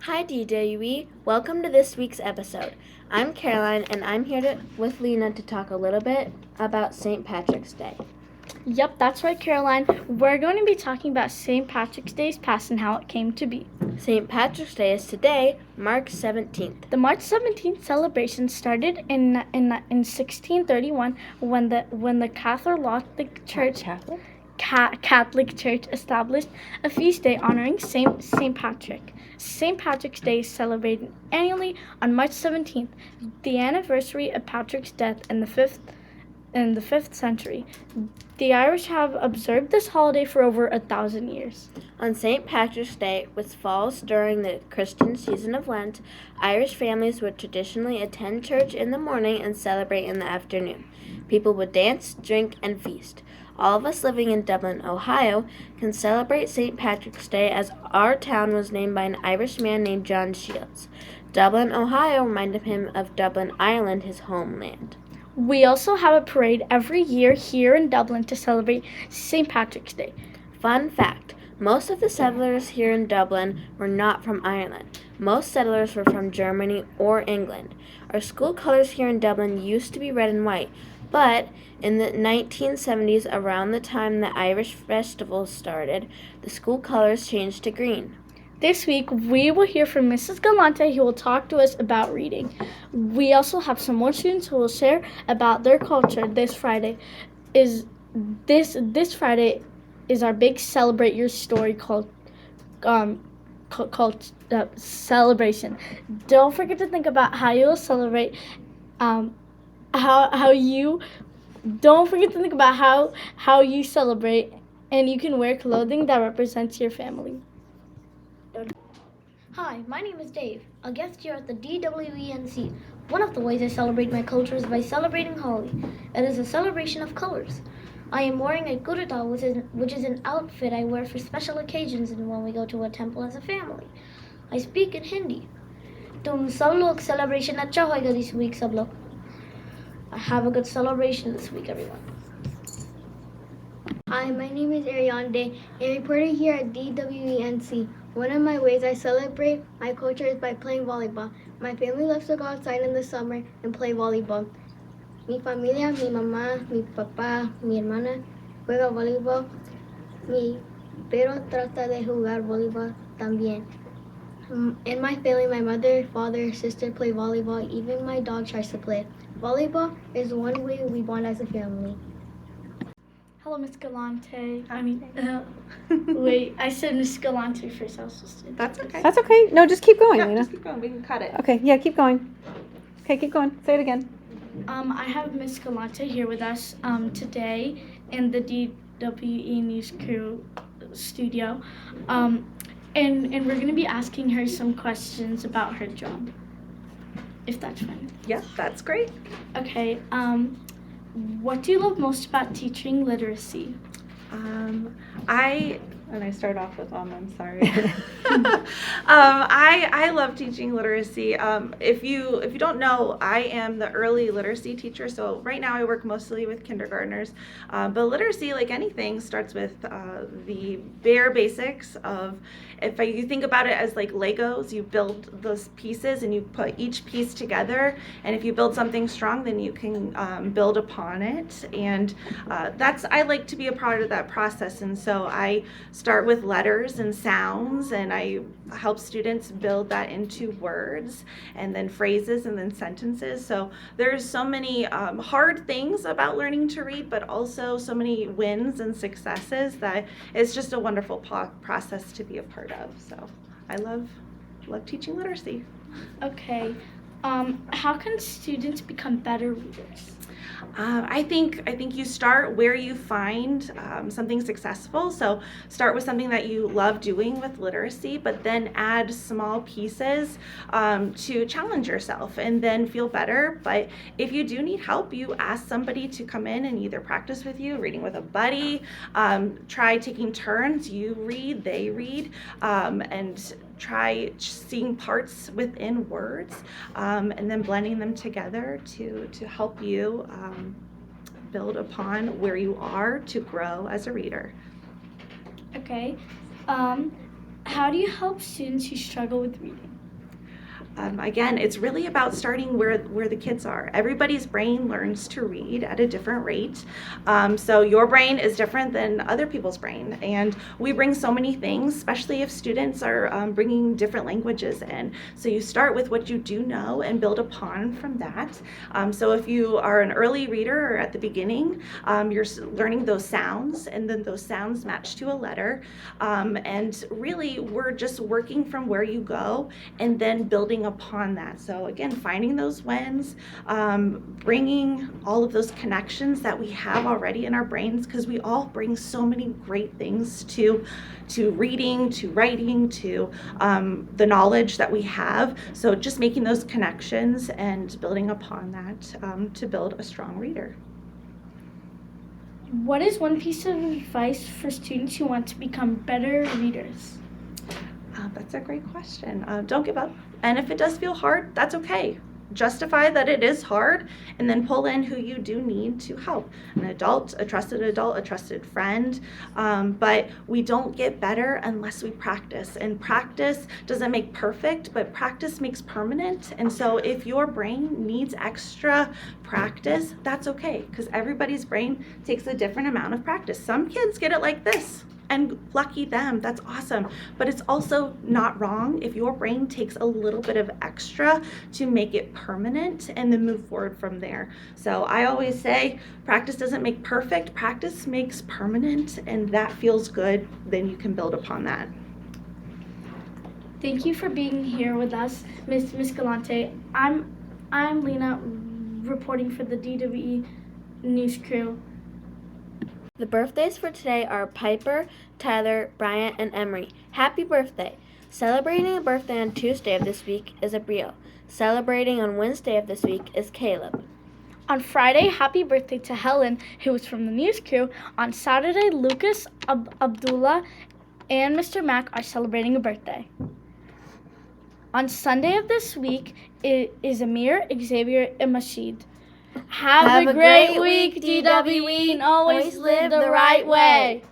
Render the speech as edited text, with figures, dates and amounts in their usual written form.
Hi DWE, welcome to this week's episode. I'm Caroline and I'm here with Lena to talk a little bit about St. Patrick's Day. Yep, that's right, Caroline. We're going to be talking about St. Patrick's Day's past and how it came to be. St. Patrick's Day is today, March 17th. The March 17th celebration started in 1631 when the Catholic Church established a feast day honoring Saint Patrick. St. Patrick's Day is celebrated annually on March 17th, the anniversary of Patrick's death in the 5th century. The Irish have observed this holiday for over 1,000 years. On St. Patrick's Day, which falls during the Christian season of Lent, Irish families would traditionally attend church in the morning and celebrate in the afternoon. People would dance, drink, and feast. All of us living in Dublin, Ohio, can celebrate St. Patrick's Day as our town was named by an Irish man named John Shields. Dublin, Ohio reminded him of Dublin, Ireland, his homeland. We also have a parade every year here in Dublin to celebrate St. Patrick's Day. Fun fact, most of the settlers here in Dublin were not from Ireland. Most settlers were from Germany or England. Our school colors here in Dublin used to be red and white, but in the 1970s, around the time the Irish festival started, the school colors changed to green. This week, we will hear from Mrs. Galante, who will talk to us about reading. We also have some more students who will share about their culture. This Friday is our big Celebrate Your Story called celebration. Don't forget to think about how you'll celebrate. Don't forget to think about how you celebrate, and you can wear clothing that represents your family. Hi, my name is Dave, a guest here at the Dwe Nc. One of the ways I celebrate my culture is by celebrating Holi. It is a celebration of colors. I am wearing a kurta, which is an outfit I wear for special occasions and when we go to a temple as a family. I speak in Hindi. Tum sab log celebration acha hoega this week, sab log. Have a good celebration this week, everyone. Hi, my name is Ariane, a reporter here at DWENC. One of my ways I celebrate my culture is by playing volleyball. My family loves to go outside in the summer and play volleyball. Mi familia, mi mamá, mi papá, mi hermana juega voleibol. Mi perro trata de jugar voleibol también. In my family, my mother, father, sister play volleyball. Even my dog tries to play. Volleyball is one way we bond as a family. Hello, Miss Galante. Wait, I said Miss Galante first. I was supposed to. That's okay. That's okay. No, just keep going, Yeah, Lena. just keep going. We can cut it. Okay, yeah, keep going. Okay, keep going. Say it again. I have Miss Galante here with us today in the DWE News Crew studio, and we're going to be asking her some questions about her job, if that's fine. Yeah, that's great. Okay. What do you love most about teaching literacy? I start off with I'm sorry. I love teaching literacy. If you don't know, I am the early literacy teacher. So right now I work mostly with kindergartners. But literacy, like anything, starts with the bare basics of, if you think about it as like Legos, you build those pieces and you put each piece together. And if you build something strong, then you can build upon it. And I like to be a part of that process. And so I start with letters and sounds, and I help students build that into words and then phrases and then sentences. So there's so many hard things about learning to read, but also so many wins and successes that it's just a wonderful process to be a part of. So I love teaching literacy. Okay. How can students become better readers? I think you start where you find something successful. So start with something that you love doing with literacy, but then add small pieces to challenge yourself and then feel better. But if you do need help, you ask somebody to come in and either practice with you, reading with a buddy, try taking turns. You read, they read, and try seeing parts within words and then blending them together to help you build upon where you are to grow as a reader. Okay. How do you help students who struggle with reading? Again, it's really about starting where the kids are. Everybody's brain learns to read at a different rate. So your brain is different than other people's brain. And we bring so many things, especially if students are bringing different languages in. So you start with what you do know and build upon from that. So if you are an early reader or at the beginning, you're learning those sounds, and then those sounds match to a letter. And really, we're just working from where you go and then building upon that. So again, finding those wins, bringing all of those connections that we have already in our brains, because we all bring so many great things to reading, to writing, to the knowledge that we have. So just making those connections and building upon that to build a strong reader. What is one piece of advice for students who want to become better readers? That's a great question. Don't give up. And if it does feel hard, that's okay. Justify that it is hard, and then pull in who you do need to help. An adult, a trusted friend. But we don't get better unless we practice. And practice doesn't make perfect, but practice makes permanent. And so if your brain needs extra practice, that's okay, because everybody's brain takes a different amount of practice. Some kids get it like this, and lucky them, that's awesome. But it's also not wrong if your brain takes a little bit of extra to make it permanent and then move forward from there. So I always say practice doesn't make perfect, practice makes permanent, and that feels good, then you can build upon that. Thank you for being here with us, Miss Galante. I'm Lena, reporting for the DWE News Crew. The birthdays for today are Piper, Tyler, Bryant, and Emery. Happy birthday! Celebrating a birthday on Tuesday of this week is Abriel. Celebrating on Wednesday of this week is Caleb. On Friday, happy birthday to Helen, who is from the news crew. On Saturday, Lucas, Abdullah, and Mr. Mack are celebrating a birthday. On Sunday of this week is Amir, Xavier, and Mashid. Have a great week, DWE, and always live the right way.